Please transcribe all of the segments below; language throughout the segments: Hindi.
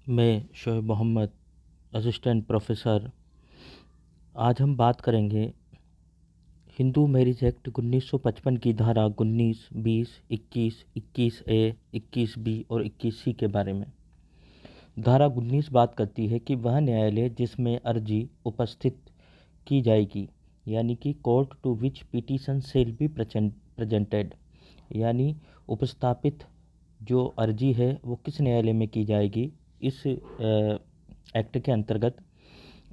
मैं शोएब मोहम्मद, असिस्टेंट प्रोफेसर। आज हम बात करेंगे हिंदू मैरिज एक्ट 1955 की धारा 19, 20, 21, 21A, 21B और 21C के बारे में। धारा 19 बात करती है कि वह न्यायालय जिसमें अर्जी उपस्थित की जाएगी, यानी कि court to which petition shall be presented, यानी उपस्थापित जो अर्जी है वो किस न्यायालय में की जाएगी, इस एक्ट के अंतर्गत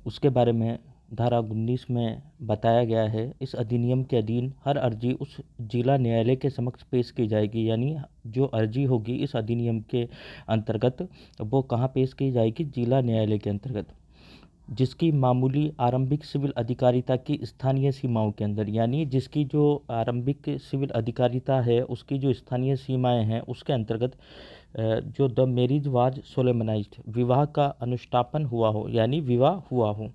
उसके बारे में धारा 19 में बताया गया है। इस अधिनियम के अधीन हर अर्जी उस जिला न्यायालय के समक्ष पेश की जाएगी, यानी जो अर्जी होगी इस अधिनियम के अंतर्गत वो कहाँ पेश की जाएगी? जिला न्यायालय के अंतर्गत, जिसकी मामूली आरंभिक सिविल अधिकारिता की स्थानीय सीमाओं के अंदर, यानी जिसकी जो आरंभिक सिविल अधिकारिता है उसकी जो स्थानीय सीमाएं हैं उसके अंतर्गत जो द मैरिज वाज सोलेमनाइज्ड, विवाह का अनुष्ठापन हुआ हो, यानी विवाह हुआ हो,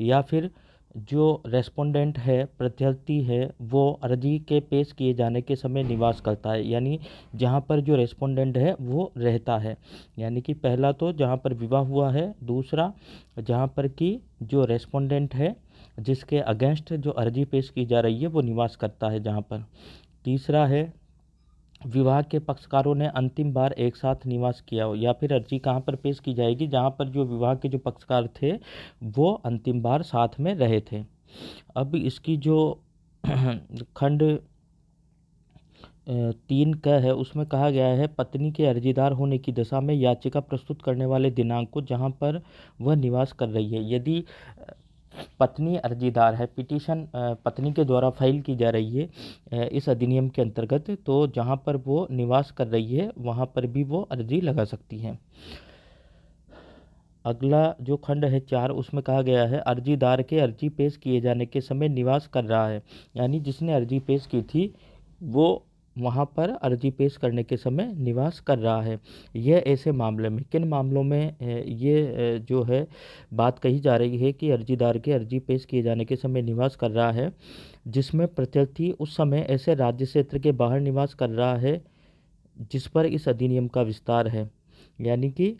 या फिर जो रेस्पोंडेंट है, प्रत्यर्थी है, वो अर्जी के पेश किए जाने के समय निवास करता है, यानी जहाँ पर जो रेस्पोंडेंट है वो रहता है। यानी कि पहला तो जहाँ पर विवाह हुआ है, दूसरा जहाँ पर कि जो रेस्पोंडेंट है जिसके अगेंस्ट जो अर्जी पेश की जा रही है वो निवास करता है जहाँ पर। तीसरा है विवाह के पक्षकारों ने अंतिम बार एक साथ निवास किया हो, या फिर अर्जी कहाँ पर पेश की जाएगी? जहाँ पर जो विवाह के जो पक्षकार थे वो अंतिम बार साथ में रहे थे। अब इसकी जो खंड 3 का है उसमें कहा गया है पत्नी के अर्जीदार होने की दशा में याचिका प्रस्तुत करने वाले दिनांक को जहाँ पर वह निवास कर रही है, यदि पत्नी अर्जीदार है, पिटीशन पत्नी के द्वारा फाइल की जा रही है इस अधिनियम के अंतर्गत, तो जहाँ पर वो निवास कर रही है वहाँ पर भी वो अर्जी लगा सकती है। अगला जो खंड है 4, उसमें कहा गया है अर्जीदार के अर्जी पेश किए जाने के समय निवास कर रहा है, यानी जिसने अर्जी पेश की थी वो वहाँ पर अर्जी पेश करने के समय निवास कर रहा है। यह ऐसे मामले में, किन मामलों में ये जो है बात कही जा रही है कि अर्जीदार के अर्जी पेश किए जाने के समय निवास कर रहा है, जिसमें प्रत्यर्थी उस समय ऐसे राज्य क्षेत्र के बाहर निवास कर रहा है जिस पर इस अधिनियम का विस्तार है। यानी कि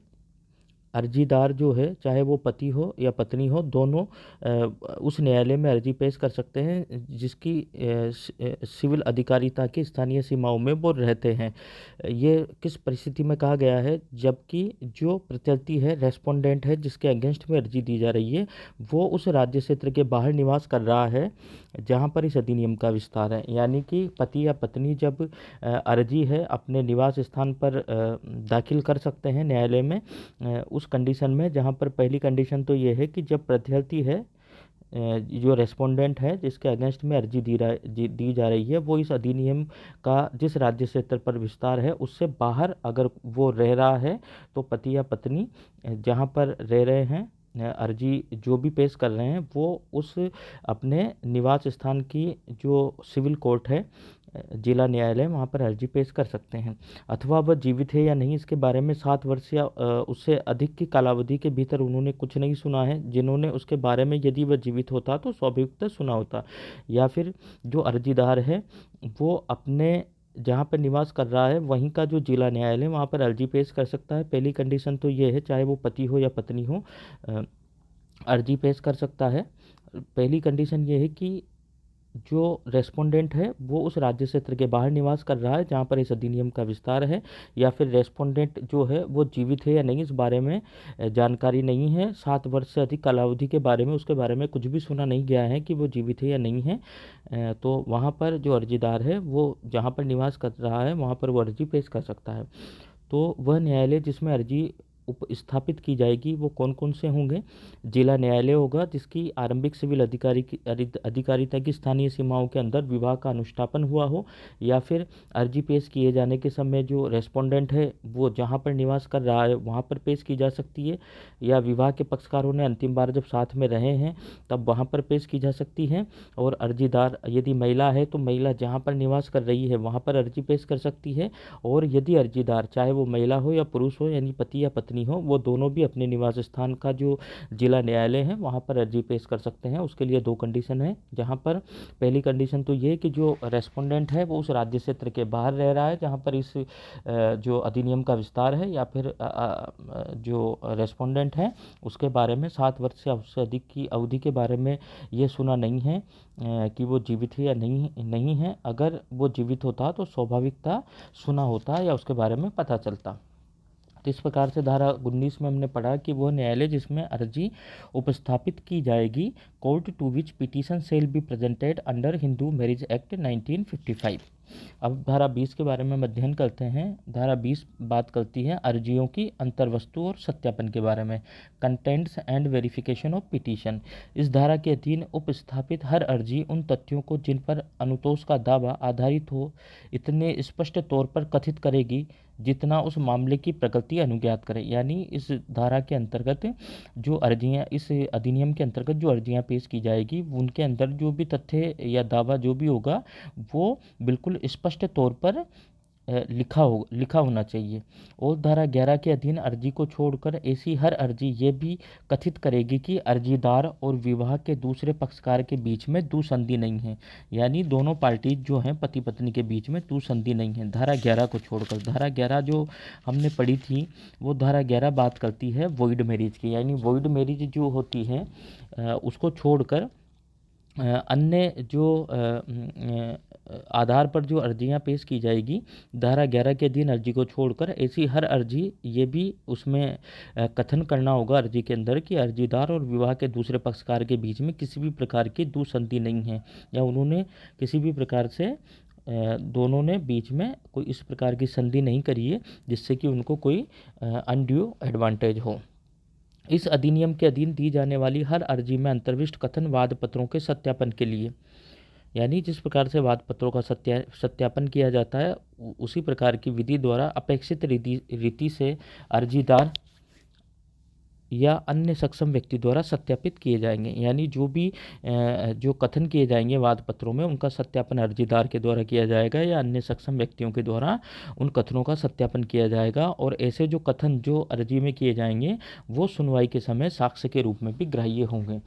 अर्जीदार जो है, चाहे वो पति हो या पत्नी हो, दोनों उस न्यायालय में अर्जी पेश कर सकते हैं जिसकी सिविल अधिकारिता की स्थानीय सीमाओं में वो रहते हैं। ये किस परिस्थिति में कहा गया है? जबकि जो प्रत्यर्थी है, रेस्पोंडेंट है, जिसके अगेंस्ट में अर्जी दी जा रही है, वो उस राज्य क्षेत्र के बाहर निवास कर रहा है जहाँ पर इस अधिनियम का विस्तार है। यानी कि पति या पत्नी जब अर्जी है अपने निवास स्थान पर दाखिल कर सकते हैं न्यायालय में, उस कंडीशन में जहाँ पर पहली कंडीशन तो ये है कि जब प्रत्यर्थी है, जो रेस्पोंडेंट है जिसके अगेंस्ट में अर्जी दी जा रही है, वो इस अधिनियम का जिस राज्य क्षेत्र पर विस्तार है उससे बाहर अगर वो रह रहा है, तो पति या पत्नी जहाँ पर रह रहे हैं, अर्जी जो भी पेश कर रहे हैं, वो उस अपने निवास स्थान की जो सिविल कोर्ट है, जिला न्यायालय, वहाँ पर अर्जी पेश कर सकते हैं। अथवा वह जीवित है या नहीं इसके बारे में 7 वर्ष या उससे अधिक की कालावधि के भीतर उन्होंने कुछ नहीं सुना है। जिन्होंने उसके बारे में, यदि वह जीवित होता तो स्वाभाविकता सुना होता। या फिर जो अर्जीदार है वो अपने जहाँ पर निवास कर रहा है वहीं का जो जिला न्यायालय वहाँ पर अर्जी पेश कर सकता है। पहली कंडीशन तो ये है, चाहे वो पति हो या पत्नी हो, अर्जी पेश कर सकता है। पहली कंडीशन ये है कि जो रेस्पोंडेंट है वो उस राज्य क्षेत्र के बाहर निवास कर रहा है जहाँ पर इस अधिनियम का विस्तार है, या फिर रेस्पोंडेंट जो है वो जीवित है या नहीं इस बारे में जानकारी नहीं है। 7 वर्ष से अधिक कालावधि के बारे में, उसके बारे में कुछ भी सुना नहीं गया है कि वो जीवित है या नहीं है, तो वहाँ पर जो अर्जीदार है वो जहाँ पर निवास कर रहा है वहाँ पर वो अर्जी पेश कर सकता है। तो वह न्यायालय जिसमें अर्जी स्थापित की जाएगी वो कौन कौन से होंगे? जिला न्यायालय होगा जिसकी आरंभिक सिविल अधिकारिता की स्थानीय सीमाओं के अंदर विवाह का अनुष्ठापन हुआ हो, या फिर अर्जी पेश किए जाने के समय जो रेस्पोंडेंट है वो जहाँ पर निवास कर रहा है वहाँ पर पेश की जा सकती है, या विवाह के पक्षकारों ने अंतिम बार जब साथ में रहे हैं तब वहाँ पर पेश की जा सकती है। और अर्जीदार यदि महिला है तो महिला जहाँ पर निवास कर रही है वहाँ पर अर्जी पेश कर सकती है। और यदि अर्जीदार, चाहे वो महिला हो या पुरुष हो, यानी पति या पत्नी पत्नी हो, वो दोनों भी अपने निवास स्थान का जो जिला न्यायालय है वहाँ पर अर्जी पेश कर सकते हैं। उसके लिए 2 कंडीशन है, जहाँ पर पहली कंडीशन तो ये कि जो रेस्पोंडेंट है वो उस राज्य क्षेत्र के बाहर रह रहा है जहाँ पर इस जो अधिनियम का विस्तार है, या फिर जो रेस्पोंडेंट है उसके बारे में 7 वर्ष या उससे अधिक की अवधि के बारे में ये सुना नहीं है कि वो जीवित है या नहीं है। अगर वो जीवित होता तो स्वाभाविक था सुना होता या उसके बारे में पता चलता। तो इस प्रकार से धारा 19 में हमने पढ़ा कि वह न्यायालय जिसमें अर्जी उपस्थापित की जाएगी, court to which petition shall be presented under Hindu marriage act 1955। अब धारा 20 के बारे में हम अध्ययन करते हैं। धारा 20 बात करती है अर्जियों की अंतर्वस्तु और सत्यापन के बारे में, contents and verification of petition. इस धारा के अधीन उपस्थापित हर अर्जी उन तथ्यों को जिन पर अनुतोष का दावा आधारित हो इतने स्पष्ट तौर पर कथित करेगी जितना उस मामले की प्रकृति अनुज्ञात करे। यानी इस धारा के अंतर्गत जो अर्जियां, इस अधिनियम के अंतर्गत जो अर्जियां पेश की जाएगी उनके अंदर जो भी तथ्य या दावा जो भी होगा वो बिल्कुल स्पष्ट तौर पर लिखा होना चाहिए। और धारा 11 के अधीन अर्जी को छोड़कर ऐसी हर अर्जी ये भी कथित करेगी कि अर्जीदार और विवाह के दूसरे पक्षकार के बीच में दुसंधि नहीं है। यानी दोनों पार्टी जो हैं पति पत्नी के बीच में दुसंधि नहीं है, धारा 11 को छोड़कर। धारा 11 जो हमने पढ़ी थी वो धारा 11 बात करती है वॉइड मैरिज की। यानी वॉइड मैरिज जो होती है उसको छोड़कर अन्य जो आधार पर जो अर्जियां पेश की जाएगी, धारा 11 के अधीन अर्जी को छोड़कर ऐसी हर अर्जी ये भी उसमें कथन करना होगा अर्जी के अंदर कि अर्जीदार और विवाह के दूसरे पक्षकार के बीच में किसी भी प्रकार की दुसंधि नहीं है, या उन्होंने किसी भी प्रकार से दोनों ने बीच में कोई इस प्रकार की संधि नहीं करी है जिससे कि उनको कोई अनड्यू एडवांटेज हो। इस अधिनियम के अधीन दी जाने वाली हर अर्जी में अंतर्विष्ट कथन वाद पत्रों के सत्यापन के लिए, यानी जिस प्रकार से वाद पत्रों का सत्यापन किया जाता है उसी प्रकार की विधि द्वारा अपेक्षित रीति से अर्जीदार या अन्य सक्षम व्यक्ति द्वारा सत्यापित किए जाएंगे। यानी जो भी जो कथन किए जाएंगे वाद पत्रों में उनका सत्यापन अर्जीदार के द्वारा किया जाएगा या अन्य सक्षम व्यक्तियों के द्वारा उन कथनों का सत्यापन किया जाएगा। और ऐसे जो कथन जो अर्जी में किए जाएंगे वो सुनवाई के समय साक्ष्य के रूप में भी ग्राह्य होंगे।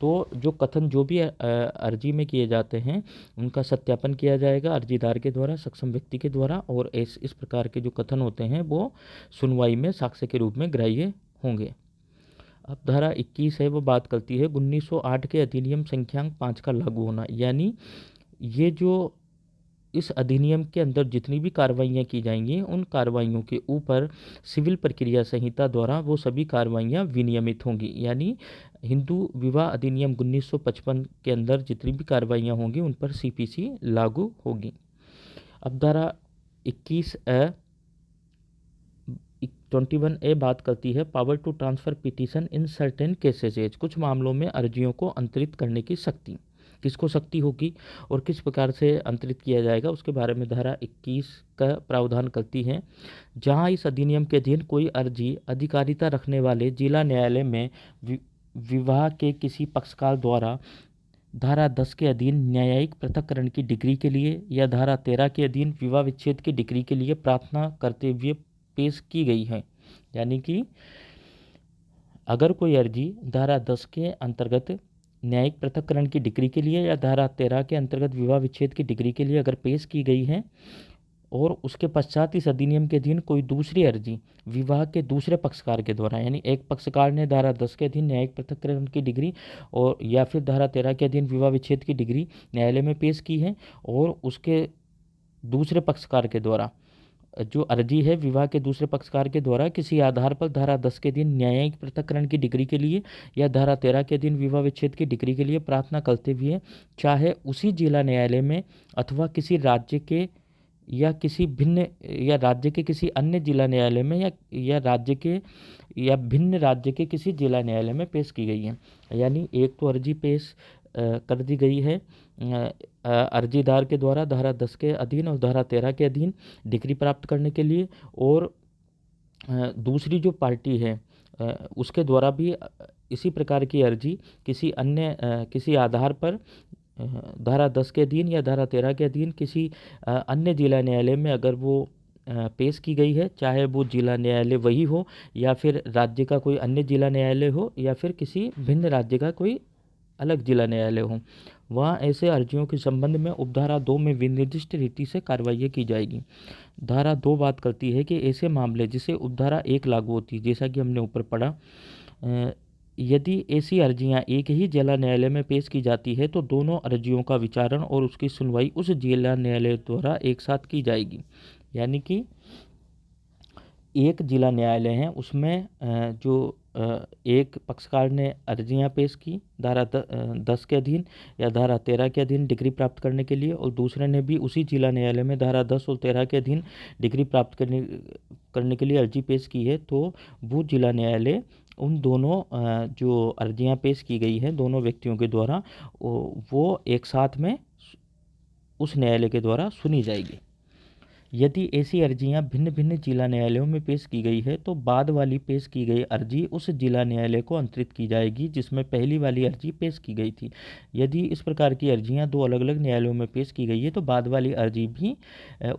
तो जो कथन जो भी अर्जी में किए जाते हैं उनका सत्यापन किया जाएगा अर्जीदार के द्वारा, सक्षम व्यक्ति के द्वारा, और इस प्रकार के जो कथन होते हैं वो सुनवाई में साक्ष्य के रूप में ग्राह्य होंगे। अब धारा 21 है वो बात करती है 1908 के अधिनियम संख्यांक 5 का लागू होना। यानी ये जो इस अधिनियम के अंदर जितनी भी कार्रवाइयाँ की जाएंगी उन कार्रवाइयों के ऊपर सिविल प्रक्रिया संहिता द्वारा वो सभी कार्रवाइयाँ विनियमित होंगी। यानी हिंदू विवाह अधिनियम 1955 के अंदर जितनी भी कार्रवाइयाँ होंगी उन पर सीपीसी लागू होगी। अब धारा 21A बात करती है power to transfer petition in certain cases. कुछ मामलों में अर्जियों को अंतरित करने की शक्ति, किसको शक्ति होगी और किस प्रकार से अंतरित किया जाएगा उसके बारे में धारा 21 का प्रावधान करती है। जहां इस अधिनियम के अधीन कोई अर्जी अधिकारिता रखने वाले जिला न्यायालय में विवाह के किसी पक्षकार द्वारा धारा 10 के अधीन न्यायिक पृथक्करण की डिग्री के लिए या धारा 13 के अधीन विवाह विच्छेद की डिग्री के लिए प्रार्थना करते हुए पेश की गई है। यानी कि अगर कोई अर्जी धारा 10 के अंतर्गत न्यायिक पृथक्करण की डिग्री के लिए या धारा 13 के अंतर्गत विवाह विच्छेद की डिग्री के लिए अगर पेश की गई है और उसके पश्चात इस अधिनियम के अधीन कोई दूसरी अर्जी विवाह के दूसरे पक्षकार के द्वारा, यानी एक पक्षकार ने धारा 10 के अधीन न्यायिक पृथक्करण की डिग्री और या फिर धारा 13 के अधीन विवाह विच्छेद की डिग्री न्यायालय में पेश की है और उसके दूसरे पक्षकार के द्वारा जो अर्जी है विवाह के दूसरे पक्षकार के द्वारा किसी आधार पर धारा 10 के दिन न्यायिक पृथक्करण की डिग्री के लिए या धारा 13 के दिन विवाह विच्छेद की डिग्री के लिए प्रार्थना करते हुए चाहे उसी जिला न्यायालय में अथवा किसी राज्य के या किसी भिन्न या राज्य के किसी अन्य जिला न्यायालय में या राज्य के या भिन्न राज्य के किसी जिला न्यायालय में पेश की गई है। यानी एक तो अर्जी पेश कर दी गई है अर्जीदार के द्वारा धारा 10 के अधीन और धारा 13 के अधीन डिग्री प्राप्त करने के लिए, और दूसरी जो पार्टी है उसके द्वारा भी इसी प्रकार की अर्जी किसी अन्य किसी आधार पर धारा 10 के अधीन या धारा 13 के अधीन किसी अन्य जिला न्यायालय में अगर वो पेश की गई है, चाहे वो जिला न्यायालय वही हो या फिर राज्य का कोई अन्य जिला न्यायालय हो या फिर किसी भिन्न राज्य का कोई अलग जिला न्यायालय हो, वहाँ ऐसे अर्जियों के संबंध में उपधारा 2 में विनिर्दिष्ट रीति से कार्रवाई की जाएगी। धारा 2 बात करती है कि ऐसे मामले जिसे उपधारा 1 लागू होती है, जैसा कि हमने ऊपर पढ़ा, यदि ऐसी अर्जियां एक ही जिला न्यायालय में पेश की जाती है तो दोनों अर्जियों का विचारण और उसकी सुनवाई उस जिला न्यायालय द्वारा एक साथ की जाएगी। यानी कि एक जिला न्यायालय है, उसमें जो एक पक्षकार ने अर्जियां पेश की धारा 10 के अधीन या धारा 13 के अधीन डिग्री प्राप्त करने के लिए, और दूसरे ने भी उसी जिला न्यायालय में धारा 10 और 13 के अधीन डिग्री प्राप्त करने के लिए अर्जी पेश की है, तो वो जिला न्यायालय उन दोनों जो अर्जियां पेश की गई हैं दोनों व्यक्तियों के द्वारा, वो एक साथ में उस न्यायालय के द्वारा सुनी जाएगी। यदि ऐसी अर्जियां भिन्न भिन्न जिला न्यायालयों में पेश की गई है तो बाद वाली पेश की गई अर्जी उस जिला न्यायालय को अंतरित की जाएगी जिसमें पहली वाली अर्जी पेश की गई थी। यदि इस प्रकार की अर्जियां दो अलग अलग न्यायालयों में पेश की गई है तो बाद वाली अर्जी भी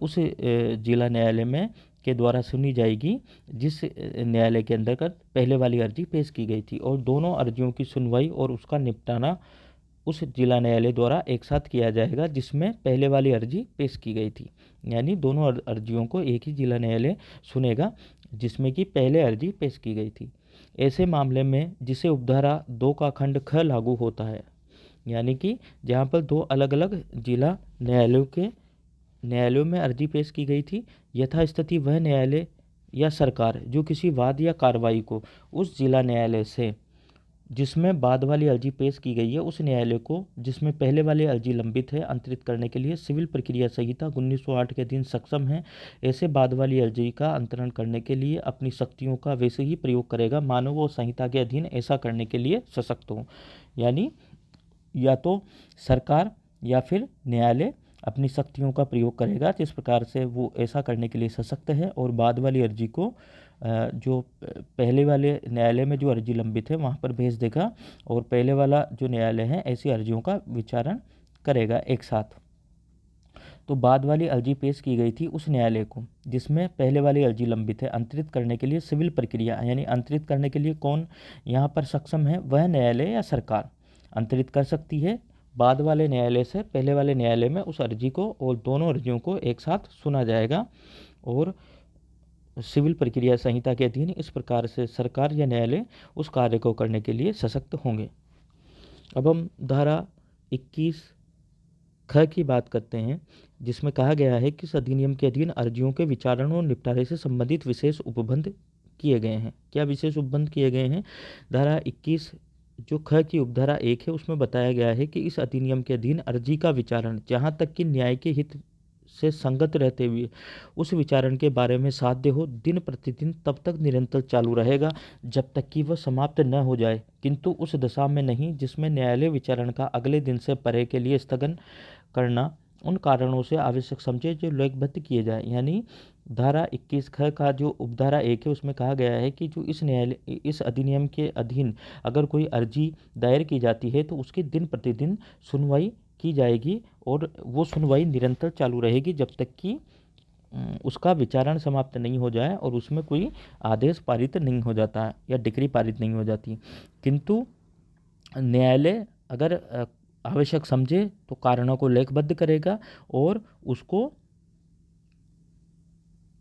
उस जिला न्यायालय में के द्वारा सुनी जाएगी जिस न्यायालय के अंतर्गत पहले वाली अर्जी पेश की गई थी, और दोनों अर्जियों की सुनवाई और उसका निपटाना उस जिला न्यायालय द्वारा एक साथ किया जाएगा जिसमें पहले वाली अर्जी पेश की गई थी। यानी दोनों अर्जियों को एक ही जिला न्यायालय सुनेगा जिसमें कि पहले अर्जी पेश की गई थी। ऐसे मामले में जिसे उपधारा 2 का खंड ख लागू होता है, यानी कि जहाँ पर दो अलग अलग जिला न्यायालयों में अर्जी पेश की गई थी, यथास्थिति वह न्यायालय या सरकार जो किसी वाद या कार्रवाई को उस जिला न्यायालय से जिसमें बाद वाली अर्जी पेश की गई है उस न्यायालय को जिसमें पहले वाली अर्जी लंबित है अंतरित करने के लिए सिविल प्रक्रिया संहिता 1908 के अधीन सक्षम है, ऐसे बाद वाली अर्जी का अंतरण करने के लिए अपनी शक्तियों का वैसे ही प्रयोग करेगा मानो वो संहिता के अधीन ऐसा करने के लिए सशक्त हो। यानी या तो सरकार या फिर न्यायालय अपनी शक्तियों का प्रयोग करेगा जिस प्रकार से वो ऐसा करने के लिए सशक्त है, और बाद वाली अर्जी को जो पहले वाले न्यायालय में जो अर्जी लंबित है वहाँ पर भेज देगा, और पहले वाला जो न्यायालय है ऐसी अर्जियों का विचारण करेगा एक साथ। तो बाद वाली अर्जी पेश की गई थी उस न्यायालय को जिसमें पहले वाली अर्जी लंबित है अंतरित करने के लिए सिविल प्रक्रिया, यानी अंतरित करने के लिए कौन यहाँ पर सक्षम है, वह न्यायालय या सरकार अंतरित कर सकती है बाद वाले न्यायालय से पहले वाले न्यायालय में उस अर्जी को, और दोनों अर्जियों को एक साथ सुना जाएगा और सिविल प्रक्रिया संहिता के अधीन इस प्रकार से सरकार या न्यायालय उस कार्य को करने के लिए सशक्त होंगे। अब हम धारा 21 ख की बात करते हैं जिसमें कहा गया है कि इस अधिनियम के अधीन अर्जियों के विचारण और निपटारे से संबंधित विशेष उपबंध किए गए हैं। क्या विशेष उपबंध किए गए हैं? धारा 21 जो ख की उपधारा 1 है उसमें बताया गया है कि इस अधिनियम के अधीन अर्जी का विचारण जहाँ तक कि न्याय के हित से संगत रहते हुए उस विचारण के बारे में साध्य हो दिन प्रतिदिन तब तक निरंतर चालू रहेगा जब तक कि वह समाप्त न हो जाए, किंतु उस दशा में नहीं जिसमें न्यायालय विचारण का अगले दिन से परे के लिए स्थगन करना उन कारणों से आवश्यक समझे जो लेखबद्ध किए जाए। यानी धारा 21 ख का जो उपधारा 1 है उसमें कहा गया है कि जो इस अधिनियम के अधीन अगर कोई अर्जी दायर की जाती है तो उसकी दिन प्रतिदिन सुनवाई की जाएगी और वो सुनवाई निरंतर चालू रहेगी जब तक कि उसका विचारण समाप्त नहीं हो जाए और उसमें कोई आदेश पारित नहीं हो जाता है या डिक्री पारित नहीं हो जाती। किंतु न्यायालय अगर आवश्यक समझे तो कारणों को लेखबद्ध करेगा और उसको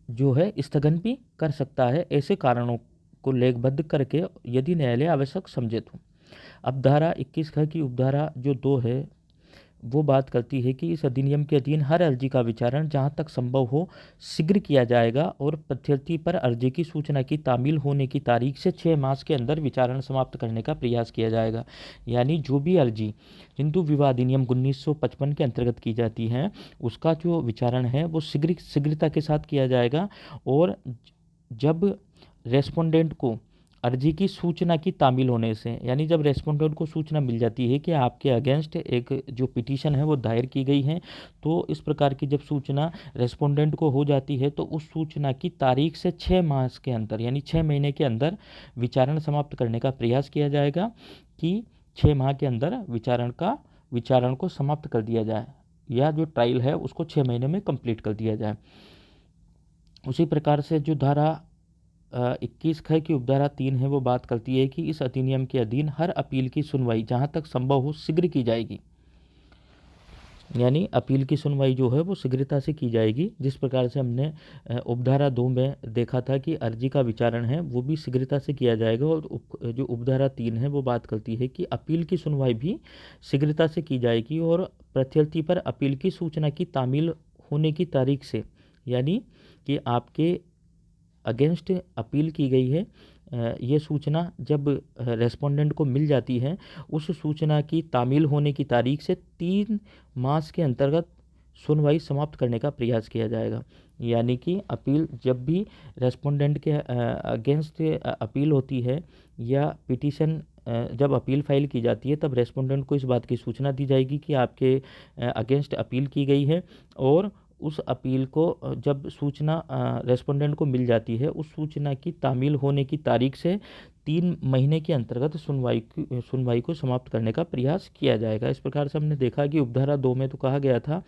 जो है स्थगन भी कर सकता है ऐसे कारणों को लेखबद्ध करके यदि न्यायालय आवश्यक समझे तो। अब धारा 21 ख की उपधारा जो 2 है वो बात करती है कि इस अधिनियम के अधीन हर अर्जी का विचारण जहाँ तक संभव हो शीघ्र किया जाएगा और प्रत्यर्थी पर अर्जी की सूचना की तामील होने की तारीख से 6 मास के अंदर विचारण समाप्त करने का प्रयास किया जाएगा। यानी जो भी अर्जी हिंदू विवाह अधिनियम 1955 के अंतर्गत की जाती है उसका जो विचारण है वो शीघ्रता के साथ किया जाएगा, और जब रेस्पोंडेंट को अर्जी की सूचना की तामील होने से, यानी जब रेस्पोंडेंट को सूचना मिल जाती है कि आपके अगेंस्ट एक जो पिटीशन है वो दायर की गई है, तो इस प्रकार की जब सूचना रेस्पोंडेंट को हो जाती है तो उस सूचना की तारीख से 6 मास के अंदर यानी 6 महीने के अंदर विचारण समाप्त करने का प्रयास किया जाएगा कि 6 माह के अंदर विचारण को समाप्त कर दिया जाए या जो ट्रायल है उसको 6 महीने में कंप्लीट कर दिया जाए। उसी प्रकार से जो धारा 21 ख की उपधारा 3 है वो बात करती है कि इस अधिनियम के अधीन हर अपील की सुनवाई जहाँ तक संभव हो शीघ्र की जाएगी, यानी अपील की सुनवाई जो है वो शीघ्रता से की जाएगी। जिस प्रकार से हमने उपधारा 2 में देखा था कि अर्जी का विचारण है वो भी शीघ्रता से किया जाएगा, और जो उपधारा 3 है वो बात करती है कि अपील की सुनवाई भी शीघ्रता से की जाएगी, और प्रत्यर्थ पर अपील की सूचना की तामील होने की तारीख से, यानी कि आपके अगेंस्ट अपील की गई है, ये सूचना जब रेस्पोंडेंट को मिल जाती है, उस सूचना की तामील होने की तारीख से 3 मास के अंतर्गत सुनवाई समाप्त करने का प्रयास किया जाएगा। यानी कि अपील जब भी रेस्पोंडेंट के अगेंस्ट अपील होती है या पिटीशन जब अपील फाइल की जाती है, तब रेस्पोंडेंट को इस बात की सूचना दी जाएगी कि आपके अगेंस्ट अपील की गई है, और उस अपील को जब सूचना रेस्पोंडेंट को मिल जाती है, उस सूचना की तामील होने की तारीख से 3 महीने के अंतर्गत सुनवाई को समाप्त करने का प्रयास किया जाएगा। इस प्रकार से हमने देखा कि उपधारा 2 में तो कहा गया था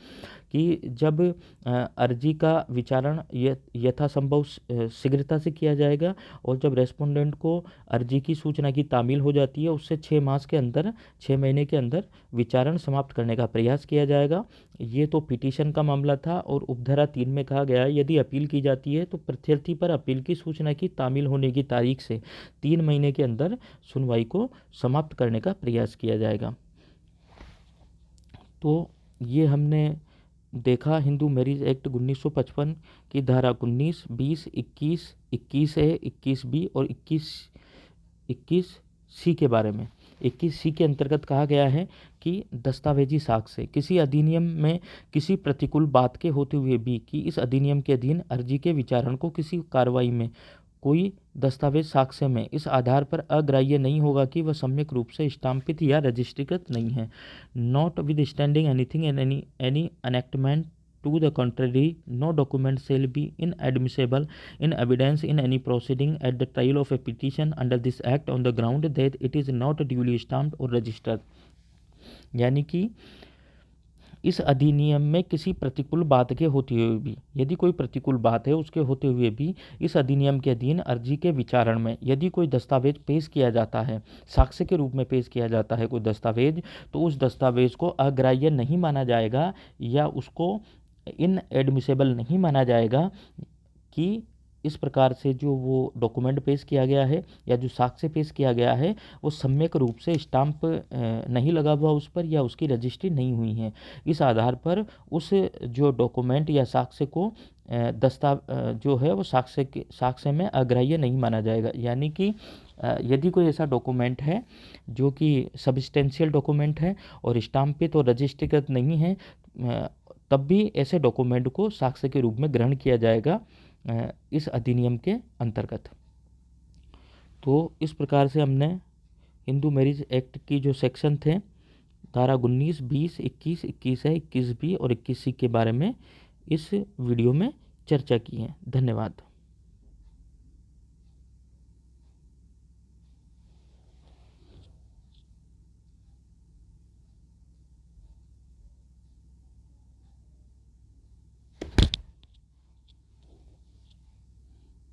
कि जब अर्जी का विचारण यथासंभव शीघ्रता से किया जाएगा, और जब रेस्पोंडेंट को अर्जी की सूचना की तामील हो जाती है, उससे 6 महीने के अंदर विचारण समाप्त करने का प्रयास किया जाएगा। ये तो पिटीशन का मामला था। और उपधारा 3 में कहा गया है यदि अपील की जाती है तो प्रत्यर्थी पर अपील की सूचना की तामील होने की तारीख से 3 महीने के अंदर सुनवाई को समाप्त करने का प्रयास किया जाएगा। तो ये हमने देखा हिंदू मैरिज एक्ट 1955 की धारा 19, 20, 21, 21A, 21B और 21 सी के बारे में। 21 सी के अंतर्गत कहा गया है कि दस्तावेजी साक्ष्य किसी अधिनियम में किसी प्रतिकूल बात के होते हुए भी कि इस अधिनियम के अधीन अर्जी के विचारण को किसी कार्रवाई में कोई दस्तावेज साक्ष्य में इस आधार पर अग्राह्य नहीं होगा कि वह सम्यक रूप से स्टाम्पित या रजिस्ट्रीकृत नहीं है। Not with standing anything in any enactment to the contrary, no document shall be inadmissible in evidence in any proceeding at the trial of a petition under this act on the ground that it is not duly stamped or registered। यानी कि इस अधिनियम में किसी प्रतिकूल बात के होते हुए भी, यदि कोई प्रतिकूल बात है उसके होते हुए भी इस अधिनियम के अधीन अर्जी के विचारण में यदि कोई दस्तावेज पेश किया जाता है, साक्ष्य के रूप में पेश किया जाता है कोई दस्तावेज, तो उस दस्तावेज को अग्राह्य नहीं माना जाएगा या उसको इनएडमिसेबल नहीं माना जाएगा कि इस प्रकार से जो वो डॉक्यूमेंट पेश किया गया है या जो साक्ष्य पेश किया गया है वो सम्यक रूप से स्टाम्प नहीं लगा हुआ उस पर या उसकी रजिस्ट्री नहीं हुई है। इस आधार पर उस जो डॉक्यूमेंट या साक्ष्य को जो है वो साक्ष्य में अग्राह्य नहीं माना जाएगा। यानी कि यदि कोई ऐसा डॉक्यूमेंट है जो कि सब्सटेंशियल डॉक्यूमेंट है और स्टाम्पित और रजिस्ट्रीकृत नहीं है, तब भी ऐसे डॉक्यूमेंट को साक्ष्य के रूप में ग्रहण किया जाएगा इस अधिनियम के अंतर्गत। तो इस प्रकार से हमने हिंदू मैरिज एक्ट की जो सेक्शन थे धारा 19, 20, 21, 21A, 21B और 21C के बारे में इस वीडियो में चर्चा की है। धन्यवाद।